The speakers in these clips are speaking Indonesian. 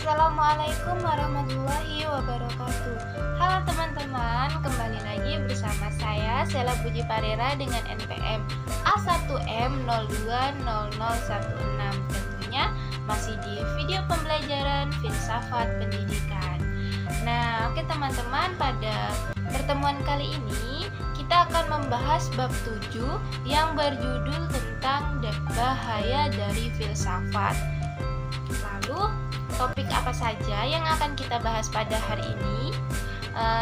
Assalamualaikum warahmatullahi wabarakatuh. Halo teman-teman, kembali lagi bersama saya Sela Puji Parera dengan NPM A1M020016. Tentunya masih di video pembelajaran filsafat pendidikan. Nah, oke teman-teman, pada pertemuan kali ini kita akan membahas bab 7 yang berjudul tentang bahaya dari filsafat. Lalu, topik apa saja yang akan kita bahas pada hari ini?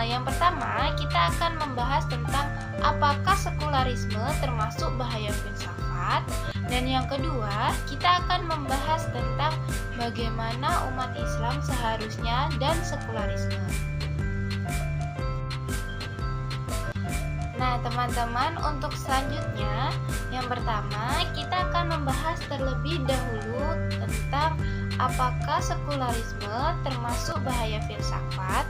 Yang pertama, kita akan membahas tentang apakah sekularisme termasuk bahaya filsafat. Dan yang kedua, kita akan membahas tentang bagaimana umat Islam seharusnya dan sekularisme. Nah, teman-teman, untuk selanjutnya, yang pertama kita akan membahas terlebih dahulu tentang apakah sekularisme termasuk bahaya filsafat.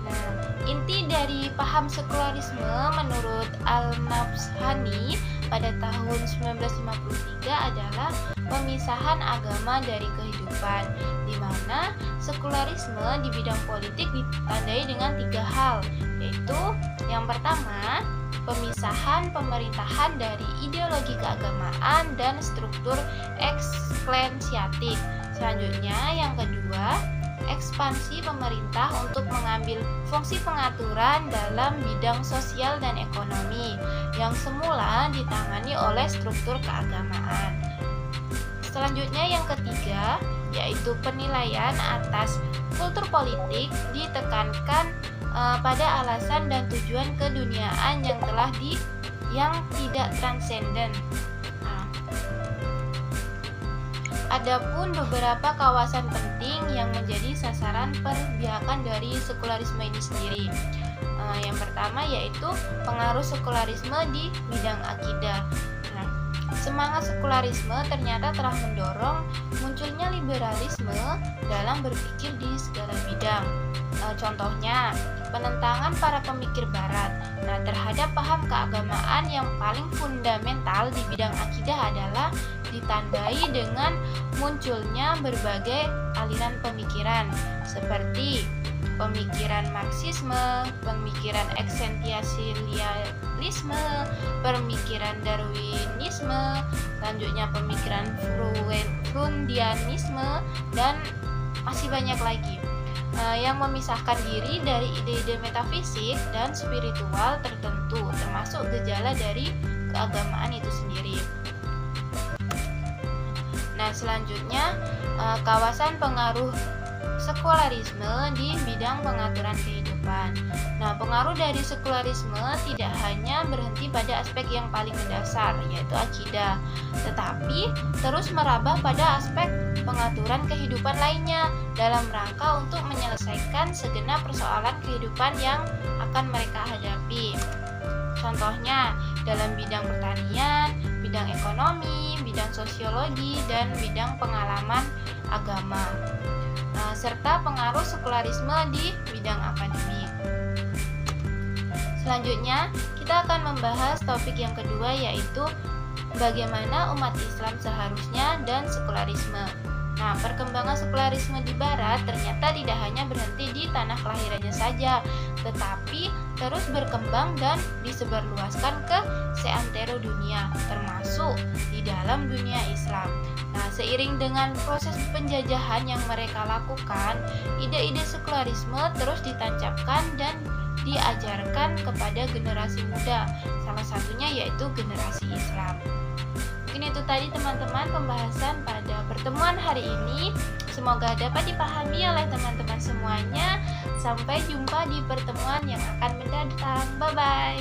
Nah, inti dari paham sekularisme menurut Al-Nabhani pada tahun 1953 adalah pemisahan agama dari kehidupan, di mana sekularisme di bidang politik ditandai dengan 3 hal, yaitu yang pertama, pemisahan pemerintahan dari ideologi keagamaan dan struktur eksklensiatik. Selanjutnya, yang kedua, ekspansi pemerintah untuk mengambil fungsi pengaturan dalam bidang sosial dan ekonomi yang semula ditangani oleh struktur keagamaan. Selanjutnya, yang ketiga, yaitu penilaian atas kultur politik ditekankan pada alasan dan tujuan keduniaan yang tidak transenden. Adapun beberapa kawasan penting yang menjadi sasaran perbiakan dari sekularisme ini sendiri. Yang pertama yaitu pengaruh sekularisme di bidang akidah. Semangat sekularisme ternyata telah mendorong munculnya liberalisme dalam berpikir di segala bidang. Contohnya, penentangan para pemikir barat terhadap paham keagamaan yang paling fundamental di bidang akidah adalah ditandai dengan munculnya berbagai aliran pemikiran seperti pemikiran Marxisme, pemikiran eksistensialisme, pemikiran Darwinisme, selanjutnya pemikiran Freudianisme, dan masih banyak lagi yang memisahkan diri dari ide-ide metafisik dan spiritual tertentu, termasuk gejala dari keagamaan itu sendiri. Nah, selanjutnya kawasan pengaruh sekularisme di bidang pengaturan kehidupan. Nah, pengaruh dari sekularisme tidak hanya berhenti pada aspek yang paling mendasar, yaitu akidah, tetapi terus merambah pada aspek pengaturan kehidupan lainnya dalam rangka untuk menyelesaikan segenap persoalan kehidupan yang akan mereka hadapi. Contohnya, dalam bidang pertanian, bidang ekonomi, bidang sosiologi, dan bidang pengalaman agama. Serta pengaruh sekularisme di bidang akademik. Selanjutnya, kita akan membahas topik yang kedua, yaitu bagaimana umat Islam seharusnya dan sekularisme. Nah, perkembangan sekularisme di Barat ternyata tidak hanya berhenti di tanah kelahirannya saja, tetapi terus berkembang dan disebarluaskan ke seantero dunia, termasuk di dalam dunia Islam. Nah, seiring dengan proses penjajahan yang mereka lakukan, ide-ide sekularisme terus ditancapkan dan diajarkan kepada generasi muda, salah satunya yaitu generasi Islam. Mungkin itu tadi teman-teman pembahasan pada pertemuan hari ini. Semoga dapat dipahami oleh teman-teman semuanya. Sampai jumpa di pertemuan yang akan mendatang. Bye-bye.